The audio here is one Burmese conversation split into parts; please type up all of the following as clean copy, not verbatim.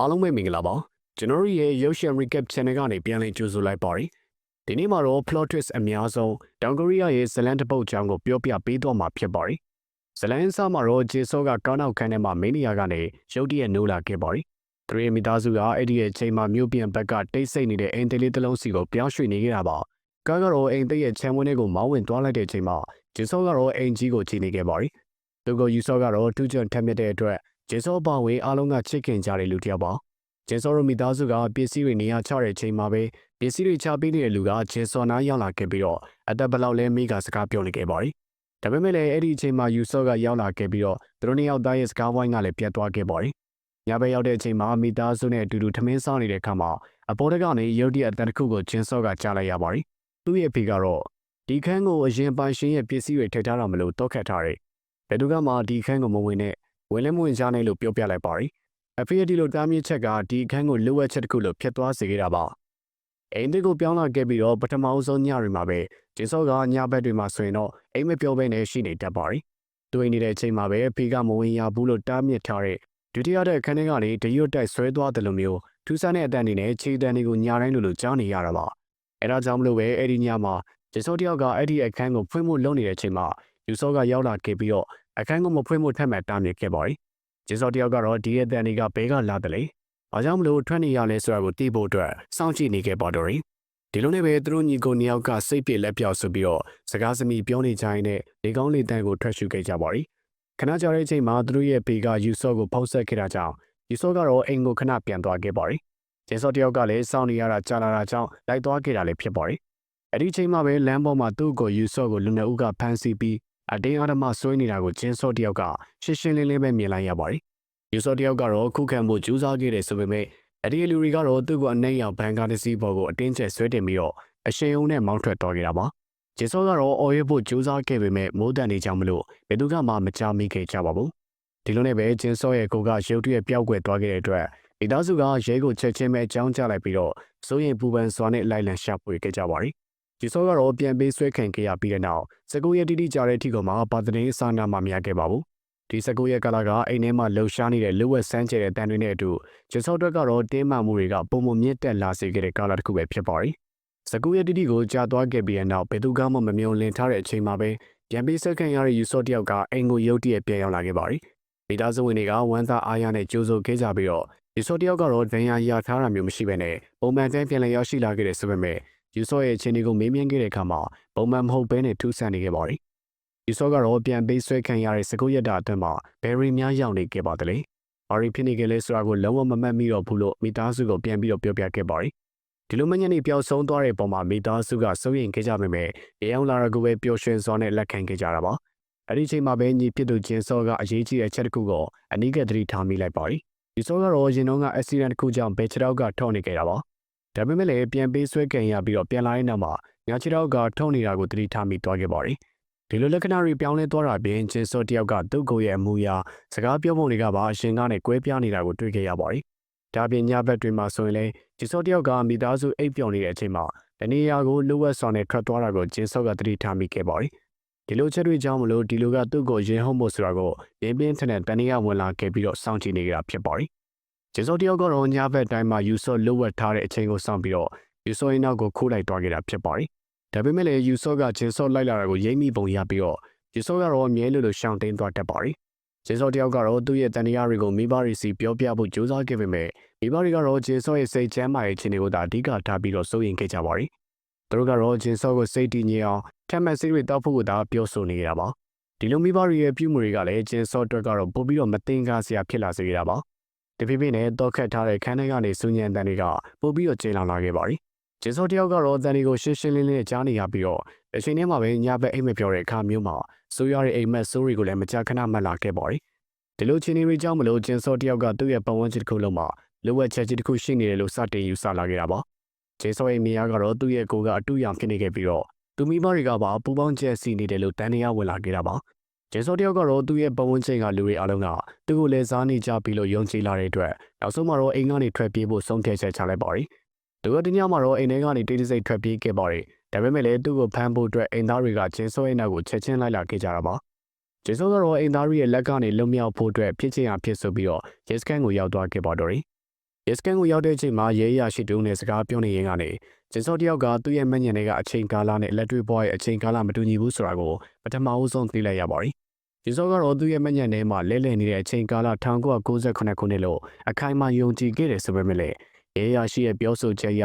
အားလုံးပဲမင်္ဂလာပါကျွန်တော်ရဲ့ရုပ်ရှင် recap channel ကနေပြန်လည်ကြိုဆိုလိုက်ပါရစေဒီနေ့မှာတော့ plot twist အများဆုံးတောင်ကိုရီးယားရဲ့ဇလန်တစ်ပုတ်ချောင်းကိုပြောပြပေးတော့မှာဖြစ်ပါတယ်ဇလန်အစမှာတော့ဂျေဆော့ကကောင်းနောက်ခန်းထဲမှာမင်းနီယာကနေရုတ်တရက်နိုးလာခဲ့ပါတယ်သူရဲ့မိသားစုကအဲ့ဒီရဲ့ချိန်မှာမြို့ပြင်ဘက်ကတိတ်ဆိတ်နေတဲ့အိမ်သေးလေးတစ်လုံးစီကိုပြောင်းရွှေ့နေခဲ့တာပါကားကတော့အိမ်သေးရဲ့ခြံဝင်းထဲကိုမောင်းဝင်သွားလိုက်တဲ့ချိန်မှာဂျေဆော့ကတော့အိမ်ကြီးကိုချိန်နေခဲ့ပါတယ်သူကယူဆော့ကတော့တူးချွန်ထက်မြက်တဲ့အတွက်ဂျေဆော့ပါဝင်အားလုံးကချစ်ခင်ကြတဲ့လူတစ်ယောက်ပါဂျေဆော်ရိုမီသားစုကပစ္စည်းတွေနေရာချတဲ့ချိန်မှာပဲပစ္စည်းတွေချပေးနေတဲ့လူကဂျေဆော်နာရောက်လာခဲ့ပြီးတော့အသက်ဘလောက်လဲမိကစကားပြောနေခဲ့ပါတယ်။ဒါပေမဲ့လည်းအဲ့ဒီအချိန်မှာယူဆော့ကရောက်လာခဲ့ပြီးတော့သူတို့နှစ်ယောက်သားရဲ့စကားဝိုင်းကလည်းပြတ်သွားခဲ့ပါတယ်။ညဘက်ရောက်တဲ့အချိန်မှာမိသားစုနဲ့အတူတူထမင်းစားနေတဲ့အခါမှာအပေါ်တက်ကနေရုတ်တရက်အတန်တစ်ခုကိုဂျင်ဆော့ကကြားလိုက်ရပါတယ်။သူ့ရဲ့ဖေကတော့ဒီခန်းကိုအရင်ပိုင်ရှင်ရဲ့ပစ္စည်းတွေထည့်ထားတာမလို့တောက်ခတ်ထားတယ်။ဘယ်သူကမှဒီခန်းကိုမဝင်နဲ့ဝင်လဲမဝင်ကြနဲ့လို့ပြောပြလိုက်ပါတယ်။အဖေဒီလိုတားမြစ်ချက်ကဒီအခန်းကိုလိုအပ်ချက်တစ်ခုလို့ဖြစ်သွားစေခဲ့တာပါအိမ်တွေကိုပြောင်းလာခဲ့ပြီးတော့ပထမအဆုံးညတွေမှာပဲဂျေဆော့ကညဘက်တွေမှာဆိုရင်တော့အိမ်မပြောဘဲနဲ့ရှိနေတတ်ပါတယ်တွေ့နေတဲ့အချိန်မှာပဲအဖေကမဝင်ရဘူးလို့တားမြစ်ထားတဲ့ဒုတိယတဲ့အခန်းထဲကနေတရွတ်တိုက်ဆွဲသွားတယ်လို့မျိုးထူးဆန်းတဲ့အတန်တွေနဲ့ခြေတန်းတွေကိုညာတိုင်းလိုကြားနေရတာပါအဲဒါကြောင့်မလို့ပဲအဲ့ဒီညမှာဂျေဆော့တယောက်ကအဲ့ဒီအခန်းကိုဖွင့်ဖို့လုပ်နေတဲ့အချိန်မှာယူဆော့ကရောက်လာခဲ့ပြီးတော့အခန်းကိုမဖွင့်ဖို့ထပ်မံတားမြစ်ခဲ့ပါတယ်ဂျေဆော့တယောက်ကတော့ဒီရဲ့တန်တွေကဘဲကလာတယ်လေ။ဘာကြောင့်မလို့ထွက်နေရလဲဆိုတာကိုသိဖို့အတွက်စောင့်ကြည့်နေခဲ့ပါတော့တယ်။ဒီလိုနဲ့ပဲသူတို့ညီကိုနှစ်ယောက်ကစိတ်ပြေလက်ပြောက်ဆိုပြီးတော့စကားစမိပြောနေကြရင်နဲ့လေကောင်းလေတန်းကိုထွက်ရှုခဲ့ကြပါရီ။ခဏကြာတဲ့အချိန်မှာသူတို့ရဲ့ဖေကယူဆော့ကိုဖောက်ဆက်ခဲ့တာကြောင့်ယူဆော့ကတော့အိမ်ကိုခဏပြန်သွားခဲ့ပါရီ။ဂျေဆော့တယောက်ကလည်းစောင့်နေရတာကြာလာတာကြောင့်လိုက်သွားခဲ့တာလည်းဖြစ်ပါရီ။အဲ့ဒီချိန်မှာပဲလမ်းပေါ်မှာသူ့ကိုယူဆော့ကိုလူနှစ်ဦးကဖမ်းဆီးပြီးအတင်းအဓမ္မဆွဲနေတာကိုဂျင်းဆော့တယောက်ကရှင်းရှင်းလင်းလင်းပဲမြင်လိုက်ရပါရီ။ယူဆော့တယောက်ကတော့ခုခံမှုကြိုးစားခဲ့တယ်ဆိုပေမဲ့အဲ့ဒီလူတွေကတော့သူ့ကိုအနှိမ့်ရောက်ဘန်ကားတစ်စီးပေါ်ကိုအတင်းကျပ်ဆွဲတင်ပြီးတော့အရှင်ုံနဲ့မောင်းထွက်သွားခဲ့တာပါ။ဂျေဆော့ကတော့အော်ရဲဖို့ကြိုးစားခဲ့ပေမဲ့မိုးတန်နေကြောင်မလို့ဘယ်သူကမှမကြားမိခဲ့ကြပါဘူး။ဒီလိုနဲ့ပဲဂျင်းဆော့ရဲ့ကိုကရုတ်တရက်ပျောက်ကွယ်သွားခဲ့တဲ့အတွက်မိသားစုကရဲကိုချက်ချင်းပဲကြောင်းချလိုက်ပြီးတော့စိုးရင်ပူပန်စွာနဲ့လိုက်လံရှာဖွေခဲ့ကြပါရီ။ဂျေဆော့ကတော့ပြန်ပေးဆွဲခံခဲ့ရပြီးတဲ့နောက်19ရက်တိတိကြာတဲ့အထိကမှပါတနေအစနာမှမရခဲ့ပါဘူး။ဒီ19ရက်ကလာကအိမ်ထဲမှာလှုပ်ရှားနေတဲ့လူဝက်ဆန်းကျဲတဲ့တန်တွေနဲ့အတူဂျေဆော့တွက်ကတော့တင်းမာမှုတွေကပုံမမြင့်တက်လာစေခဲ့တဲ့ကာလတစ်ခုပဲဖြစ်ပါရီ19ရက်တိတိကိုကြာသွားခဲ့ပြီးတဲ့နောက်ဘယ်သူကမှမမြုံလင်ထားတဲ့အချိန်မှာပဲပြန်ပေးဆက်ခံရတဲ့ယူဆော့တယောက်ကအိမ်ကိုရုတ်တရက်ပြန်ရောက်လာခဲ့ပါရီမိသားစုဝင်တွေကဝမ်းသာအားရနဲ့ကြိုးဆိုခဲ့ကြပြီးတော့ယူဆော့တယောက်ကတော့ဒဏ်ရာရထားတာမျိုးမရှိဘဲနဲ့ပုံမှန်တိုင်းပြန်လည်ရောက်ရှိလာခဲ့တဲ့ဆိုပေမဲ့ယူဆော့ရဲ့အခြေအနေကိုမေးမြန်းခဲ့တဲ့အခါမှာပုံမှန်မဟုတ်ဘဲနဲ့ထူးဆန်းနေခဲ့ပါရီယူဆော့ကတော့ပြန်ပေးဆွဲခံရတဲ့19ရက်တာအတွင်းမှာဘယ်ရီများရောက်နေခဲ့ပါတယ်လေ။ဘာရီဖြစ်နေကြလဲဆိုတာကိုလုံးဝမမှတ်မိတော့ဘူးလို့မိသားစုကိုပြန်ပြီးတော့ပြောပြခဲ့ပါရီ။ဒီလိုမညနေပျောက်ဆုံးသွားတဲ့ပုံမှာမိသားစုကစိုးရိမ်ခဲ့ကြပေမဲ့ရေအောင်လာရကိုပဲပျော်ရွှင်စွာနဲ့လက်ခံခဲ့ကြတာပါ။အဲ့ဒီချိန်မှာပဲညီဖြစ်သူဂျင်းဆော့ကအရေးကြီးတဲ့အချက်တစ်ခုကိုအနီးကပ်သတိထားမိလိုက်ပါရီ။ယူဆော့ကတော့ရင်တော့ကအက်ဆီဒန့်တစ်ခုကြောင့်ဘယ်ချောက်ကထောက်နေခဲ့တာပါ။ဒါပေမဲ့လည်းပြန်ပေးဆွဲခံရပြီးတော့ပြန်လာတဲ့နောက်မှာညာချောက်ကထောက်နေတာကိုသတိထားမိသွားခဲ့ပါရီ။ဒီလိုလက္ခဏာတွေပြောင်းလဲသွားတာပြင်ဂျင်းဆော့တယောက်ကသူ့ကိုယ်ရဲ့အမူအရာစကားပြောပုံတွေကပါအရှင်ကနဲ့ကွဲပြားနေတာကိုတွေ့ခဲ့ရပါတယ်။ဒါပြင်ညဘက်တွေမှာဆိုရင်လည်းဂျင်းဆော့တယောက်ကမိသားစုအိပ်ပျော်နေတဲ့အချိန်မှာတနေရာကိုလိုဝက်ဆောင်နဲ့ထွက်သွားတာကိုဂျင်းဆော့ကသတိထားမိခဲ့ပါတယ်။ဒီလိုချက်တွေကြောင့်မလို့ဒီလိုကသူ့ကိုရင်ဟုံးဖို့ဆိုတာကိုပြင်းပြင်းထန်ထန်တနေရာဝင်လာခဲ့ပြီးတော့စောင့်ကြည့်နေကြတာဖြစ်ပါတယ်။ဂျင်းဆော့တယောက်ကတော့ညဘက်တိုင်းမှာယူဆော့လိုဝက်ထားတဲ့အချိန်ကိုစောင့်ပြီးတော့ယူဆော့ရဲ့နောက်ကိုခိုးလိုက်သွားခဲ့တာဖြစ်ပါတယ်။ဒါပေမဲ့လည်းယူဆော့ကဂျင်းဆော့လိုက်လာတာကိုရိမ့်မိပုံရပြီးတော့ယူဆော့ကတော့အမြဲလိုရှောင်တိန်သွားတတ်ပါရီဂျင်းဆော့တယောက်ကတော့သူ့ရဲ့တန်တရားတွေကိုမိဘတွေစီပြောပြဖို့ကြိုးစားခဲ့ပေမဲ့မိဘတွေကတော့ဂျင်းဆော့ရဲ့စိတ်ချမ်းသာရဲ့ခြင်းတွေကိုသာအဓိကထားပြီးတော့စိုးရိမ်ခဲ့ကြပါရီသူတို့ကတော့ဂျင်းဆော့ကိုစိတ်တည်ငြိမ်အောင်ထက်မှတ်စိတ်တွေတောက်ဖို့ကိုသာပြောဆိုနေကြတာပါဒီလိုမိဘတွေရဲ့ပြုမှုတွေကလည်းဂျင်းဆော့အတွက်ကတော့ပို့ပြီးတော့မတင်ကားစရာဖြစ်လာစေကြတာပါတဖြည်းဖြည်းနဲ့တောက်ခတ်ထားတဲ့ခန်းထဲကနေစူညံတန်တွေကပို့ပြီးတော့ကျင်းလောင်လာခဲ့ပါရီဂျင်းဆော့တယောက်ကတော့တန်တွေကိုရှင်းရှင်းလင်းလင်းကြားနေရပြီးတော့အချိန်ထဲမှာပဲညဘက်အိမ်မပြောတဲ့အခါမျိုးမှာဆိုးရတဲ့အိမ်မက်ဆိုးတွေကိုလည်းမကြာခဏမှတ်လာခဲ့ပါရီဒီလိုချင်းတွေကြောင့်မလို့ဂျင်းဆော့တယောက်ကသူ့ရဲ့ပတ်ဝန်းကျင်တစ်ခုလုံးမှာလိုအပ်ချက်ကြီးတစ်ခုရှိနေတယ်လို့စတင်ယူဆလာခဲ့တာပါဂျင်းဆော့ရဲ့မိယာကတော့သူ့ရဲ့ကိုကအတူရောင်ဖြစ်နေခဲ့ပြီးတော့သူမိဘတွေကပါပူပေါင်းချက်စီနေတယ်လို့တန်တရားဝင်လာခဲ့တာပါဂျင်းဆော့တယောက်ကတော့သူ့ရဲ့ပတ်ဝန်းကျင်ကလူတွေအားလုံးကသူ့ကိုလည်းစားနေကြပြီလို့ယုံကြည်လာတဲ့အတွက်နောက်ဆုံးမှာတော့အိမ်ကနေထွက်ပြေးဖို့ဆုံးဖြတ်ချက်ချလိုက်ပါရီသူကဒီညမှာတော့အိမ်ထဲကနေတိတ်တိစိတ်ထွက်ပြေးခဲ့ပါရီဒါပေမဲ့လည်းသူ့ကိုဖမ်းဖို့အတွက်အိမ်သားတွေကဂျင်းဆော့ရဲ့နောက်ကိုချက်ချင်းလိုက်လာခဲ့ကြတာပါဂျင်းဆော့ကတော့အိမ်သားရဲ့လက်ကနေလွတ်မြောက်ဖို့အတွက်ဖြစ်ချင်အောင်ဖြစ်ဆိုပြီးတော့ရဲစခန်းကိုရောက်သွားခဲ့ပါတော့တယ် ရဲစခန်းကိုရောက်တဲ့အချိန်မှာရဲရရှိတူနဲ့စကားပြောနေရင်ကနေကျင်းစောတယောက်ကသူ့ရဲ့မညံတွေကအချိန်ကာလနဲ့လက်တွေ့ဘဝရဲ့အချိန်ကာလမတူညီဘူးဆိုတာကိုပထမအဦးဆုံးသိလိုက်ရပါတယ်။ကျင်းစောကတော့သူ့ရဲ့မညံထဲမှာလဲလှယ်နေတဲ့အချိန်ကာလ1998ခုနှစ်လို့အခိုင်အမာယုံကြည်ခဲ့တယ်ဆိုပေမဲ့လည်းရဲရရှိရဲ့ပြောဆိုချက်အရ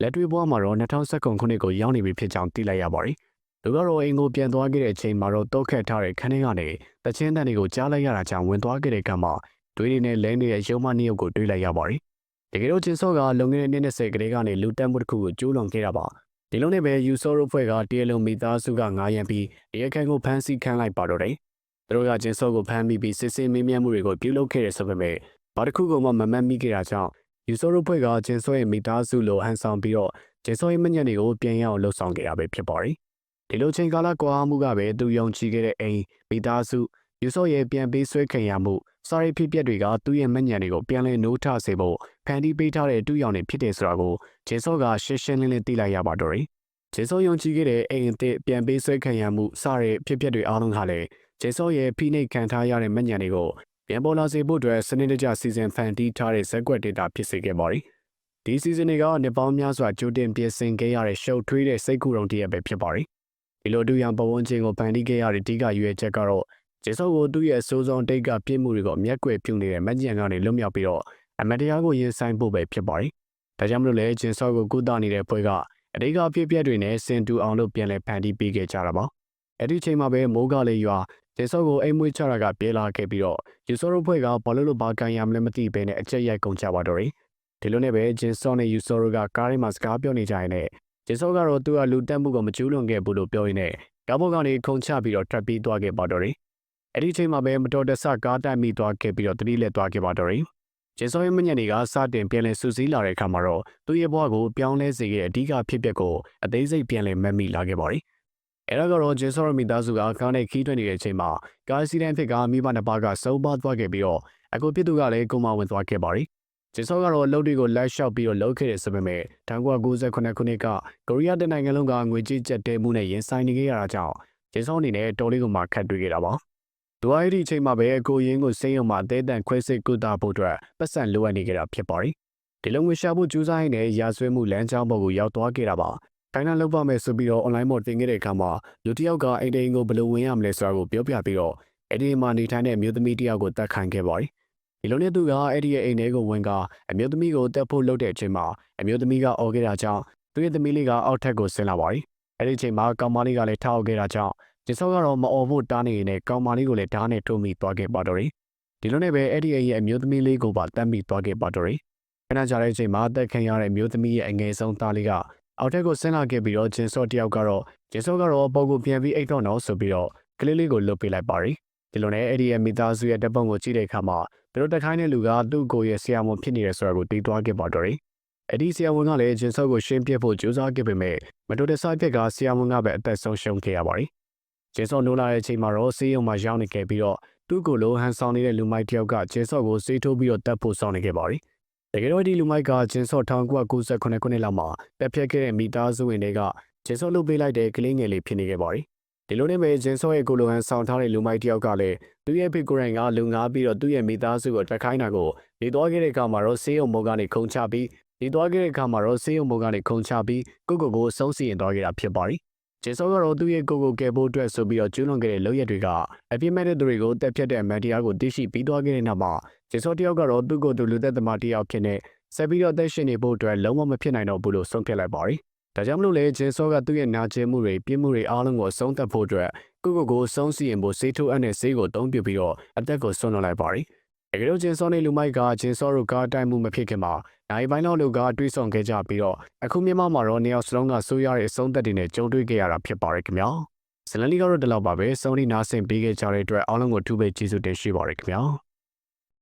လက်တွေ့ဘဝမှာတော့2019ခုနှစ်ကိုရောက်နေပြီဖြစ်ကြောင်းသိလိုက်ရပါတယ်။သူကတော့အိမ်ကိုပြန်သွားခဲ့တဲ့အချိန်မှာတော့တောက်ခတ်ထားတဲ့ခန်းထဲကနေတချင်းတန်တွေကိုကြားလိုက်ရတာကြောင့်ဝင်သွားခဲ့တဲ့ကံမှာတွေးတွေနဲ့လဲနေတဲ့ရုံမနှစ်ယောက်ကိုတွေးလိုက်ရပါတယ်။တကယ်တော့ကျင်းစောကလုံခဲ့တဲ့နှစ်20ကလေးကနေလူတက်မှုတစ်ခုကိုကျူးလွန်ခဲ့တာပါဒီလိုနဲ့ပဲယူဆိုရိုဖွဲ့ကတရလုံးမိသားစုက9ရန်ပြီးရဲခန်းကိုဖမ်းဆီးခံလိုက်ပါတော့တယ်သူတို့ကကျင်းစောကိုဖမ်းမိပြီးစစ်ဆေးမေးမြန်းမှုတွေကိုပြုလုပ်ခဲ့ရဆိုပေမဲ့ဘာတစ်ခုမှမမှတ်မိခဲ့တာကြောင့်ယူဆိုရိုဖွဲ့ကကျင်းစောရဲ့မိသားစုလိုဟန်ဆောင်ပြီးတော့ကျင်းစောရဲ့မညံ့တွေကိုပြန်ရအောင်လှုပ်ဆောင်ခဲ့ရပဲဖြစ်ပါတယ်ဒီလိုချိန်ကာလကွာမှုကပဲသူယုံကြည်ခဲ့တဲ့အိမ်မိသားစုယူဆိုရဲ့ပြန်ပေးဆွဲခံရမှုစာရေးဖြစ်ပျက်တွေကသူ့ရဲ့မညံတွေကိုပြန်လည်နိုးထစေဖို့ဖန်တီးပေးထားတဲ့တူရောင်တွေဖြစ်တယ်ဆိုတာကိုဂျေဆော့ကရှင်းရှင်းလင်းလင်းသိလိုက်ရပါတော့တယ်။ဂျေဆော့ယုံကြည်ခဲ့တဲ့အိမ်အသစ်ပြန်ပေးဆွဲခံရမှုစာရေးဖြစ်ပျက်တွေအားလုံးကလည်းဂျေဆော့ရဲ့ဖိနှိပ်ခံထားရတဲ့မညံတွေကိုပြန်ပေါ်လာစေဖို့အတွက်စနစ်တကျစီစဉ်ဖန်တီးထားတဲ့ဇက်ကွက်ဒေတာဖြစ်စေခဲ့ပါတယ်။ဒီစီစဉ်တွေကနှစ်ပေါင်းများစွာကြိုတင်ပြင်ဆင်ခဲ့ရတဲ့ရှုပ်ထွေးတဲ့စိတ်ကူးတုံတရက်ပဲဖြစ်ပါတယ်။ဒီလိုတူရောင်ပဝန်းကျင်ကိုဖန်တီးခဲ့ရတဲ့ဒီကရွေးချက်ကတော့ကျင်းစောကိုသူ့ရဲ့စိုးစောတိတ်ကပြစ်မှုတွေကိုမျက်ကွယ်ပြုနေတဲ့မညံကနေလွတ်မြောက်ပြီးတော့အမတရားကိုရင်ဆိုင်ဖို့ပဲဖြစ်ပါတယ်။ဒါကြောင့်မလို့လဲကျင်းစောကိုကုသနေတဲ့ဖွဲ့ကအတိတ်ကဖြစ်ပျက်တွေနဲ့ဆင်တူအောင်လို့ပြန်လည်ဖန်တီးပေးခဲ့ကြတာပါ။အဲ့ဒီချိန်မှာပဲမိုးကလေးရွာကျင်းစောကိုအိမ်မွေးချတာကပြေးလာခဲ့ပြီးတော့ယူဆိုရိုဖွဲ့ကဘာလို့ဘာကန်ရမလဲမသိဘဲနဲ့အကျက်ရိုက်ကုန်ကြပါတော့တယ်။ဒီလိုနဲ့ပဲကျင်းစောနဲ့ယူဆိုရိုကကားထဲမှာစကားပြောနေကြရင်လည်းကျင်းစောကတော့သူကလူတက်မှုကိုမကျူးလွန်ခဲ့ဘူးလို့ပြောရင်းနဲ့ကားပေါ်ကနေခုန်ချပြီးတော့ထွက်ပြေးသွားခဲ့ပါတော့တယ်။အဲ့ဒီချိန်မှာပဲမတော်တဆကားတိုက်မိသွားခဲ့ပြီးတော့တတိလက်သွားခဲ့ပါတော့တယ်။ကျင်းစောရဲ့မညံတွေကစတင်ပြန်လဲစူးစီးလာတဲ့အခါမှာတော့သူ့ရဲ့ဘဝကိုပြောင်းလဲစေခဲ့တဲ့အဓိကဖြစ်ပျက်ကိုအသေးစိတ်ပြန်လဲမက်မိလာခဲ့ပါတယ်။အဲ့ဒါကတော့ကျင်းစောရဲ့မိသားစုကကားနဲ့ခီးထွက်နေတဲ့အချိန်မှာကားစီးတိုင်းဖြစ်ကမိဘနှစ်ပါးကစုံပါသွားခဲ့ပြီးတော့အခုဖြစ်သူကလည်းကိုမဝင်သွားခဲ့ပါတယ်။ကျင်းစောကတော့လှုပ်တွေကိုလိုက်လျှောက်ပြီးတော့လှုပ်ခဲ့တဲ့ဆိုပေမဲ့1998ခုနှစ်ကကိုရီးယားတနိုင်ငံလုံးကငွေကြေးကျပ်တဲမှုနဲ့ရင်ဆိုင်နေခဲ့ရတာကြောင့်ကျင်းစောအနေနဲ့တော်လေးကိုမှခတ်တွေ့ခဲ့တာပါ။သူအဲ့ဒီအချိန်မှာပဲအကိုရင်းကိုစိတ်ရုံမှာအသေးတန်ခွဲစိတ်ကုသဖို့အတွက်ပတ်စံလိုအပ်နေကြတာဖြစ်ပါတယ်။ဒီလိုငွေရှာဖို့ကြိုးစားရင်းနဲ့ရာဇဝတ်မှုလမ်းကြောင်းပေါ်ကိုရောက်သွားခဲ့တာပါ။တိုင်းနာလောက်ပါမယ်ဆိုပြီးတော့ online ပေါ်တင်ခဲ့တဲ့အခါမှာလူတစ်ယောက်ကအိမ်တိန်ကိုဘယ်လိုဝင်ရမလဲဆိုတာကိုပြောပြပြီးတော့အဲ့ဒီမှာနေထိုင်တဲ့အမျိုးသမီးတစ်ယောက်ကိုတတ်ခံခဲ့ပါတယ်။ဒီလိုနဲ့သူကအဲ့ဒီရဲ့အိမ်ထဲကိုဝင်ကအမျိုးသမီးကိုတက်ဖို့လုပ်တဲ့အချိန်မှာအမျိုးသမီးကအော်ခဲ့တာကြောင့်သူ့ရဲ့သမီးလေးကအောက်ထပ်ကိုဆင်းလာပါတယ်။အဲ့ဒီအချိန်မှာကောင်မလေးကလည်းထောက်ခဲ့တာကြောင့်ကျင်းစောကတော့မအော်ဖို့တားနေရင်ကောင်မလေးကိုလည်းဓာတ်နဲ့ထိုးမိသွားခဲ့ပါတော့တယ်။ဒီလိုနဲ့ပဲအဲ့ဒီရဲ့အမျိုးသမီးလေးကိုပါတတ်မိသွားခဲ့ပါတော့တယ်။ခဏကြာတဲ့အချိန်မှာတက်ခံရတဲ့အမျိုးသမီးရဲ့အငယ်ဆုံးသားလေးကအောက်ထက်ကိုဆင်းလာခဲ့ပြီးတော့ကျင်းစောတယောက်ကတော့ကျင်းစောကတော့ပေါ်ကိုပြန်ပြီးအိတ်တော့တော့ဆိုပြီးတော့ကလေးလေးကိုလွတ်ပေးလိုက်ပါတယ်။ဒီလိုနဲ့အဲ့ဒီရဲ့မိသားစုရဲ့တပ်ပုံကိုကြည့်တဲ့အခါမှာသူတို့တက်ခိုင်းတဲ့လူကသူ့ကိုယ်ရဲ့ဆရာဝန်ဖြစ်နေတယ်ဆိုတာကိုသိသွားခဲ့ပါတော့တယ်။အဲ့ဒီဆရာဝန်ကလည်းကျင်းစောကိုရှင်းပြဖို့ကြိုးစားခဲ့ပေမဲ့မတော်တဆဖြစ်ကဆရာဝန်ကပဲအသက်ဆုံးရှုံးခဲ့ရပါတယ်။ကျင်းစောနိုးလာတဲ့အချိန်မှာတော့ဆေးရုံမှာရောက်နေခဲ့ပြီးတော့သူ့ကိုလိုဟန်ဆောင်နေတဲ့လူမိုက်တယောက်ကကျင်းစောကိုဆေးထိုးပြီးတော့တပ်ဖို့ဆောင်နေခဲ့ပါတယ်။တကယ်တော့ဒီလူမိုက်ကကျင်းစော1998ခုနှစ်လောက်မှာတက်ဖြတ်ခဲ့တဲ့မိသားစုဝင်တွေကကျင်းစောလုပ်ပေးလိုက်တဲ့ကလေးငယ်လေးဖြစ်နေခဲ့ပါတယ်။ဒီလိုနဲ့ပဲကျင်းစောရဲ့ကိုလိုဟန်ဆောင်ထားတဲ့လူမိုက်တယောက်ကလည်းသူ့ရဲ့ဖေကိုရိုင်းကလူငါပြီးတော့သူ့ရဲ့မိသားစုကိုတက်ခိုင်းတာကိုနေသွားခဲ့တဲ့အခါမှာတော့ဆေးရုံမောကနေခုန်ချပြီးနေသွားခဲ့တဲ့အခါမှာတော့ဆေးရုံမောကနေခုန်ချပြီးကိုဆုံးစီရင်သွားခဲ့တာဖြစ်ပါတယ်။ကျင်းစောကတော့သူ့ရဲ့ကိုကယ်ဖို့အတွက်ဆိုပြီးတော့ကျူးလွန်ခဲ့တဲ့လုပ်ရက်တွေကအပြစ်မဲ့တဲ့သူတွေကိုတက်ဖြတ်တဲ့အမှန်တရားကိုသိရှိပြီးသွားခဲ့တဲ့နောက်မှာကျင်းစောတယောက်ကတော့သူ့ကိုယ်သူလူသက်သမားတယောက်ဖြစ်နေဆက်ပြီးတော့အသက်ရှင်နေဖို့အတွက်လုံးဝမဖြစ်နိုင်တော့ဘူးလို့ဆုံးဖြတ်လိုက်ပါတယ်။ဒါကြောင့်မလို့လေကျင်းစောကသူ့ရဲ့နာကျင်မှုတွေပြစ်မှုတွေအားလုံးကိုအဆုံးသတ်ဖို့အတွက်ကိုဆုံးစီရင်ဖို့ဆေးထိုးအပ်တဲ့ဆေးကိုသုံးပြပြီးတော့အသက်ကိုဆွန့်လွတ်လိုက်ပါတယ်။တကယ်လို့ကျင်းစောနဲ့လူမိုက်ကကျင်းစောတို့ကားတိုက်မှုမဖြစ်ခင်မှာနိုင်ပိုင်းလောက်လူကတွေးဆောင်ခဲ့ကြပြီးတော့အခုမြန်မာမှာတော့နေအောင်စလုံးကဆိုးရတဲ့အဆုံးသက်တွေနဲ့ကြုံတွေ့ခဲ့ရတာဖြစ်ပါတယ်ခင်ဗျာ။ဇလန်လီကတော့ဒီလောက်ပါပဲ။စုံဒီနားဆင်ပေးခဲ့ကြတဲ့အတွက်အားလုံးကိုထူးပဲကျေးဇူးတင်ရှိပါတယ်ခင်ဗျာ။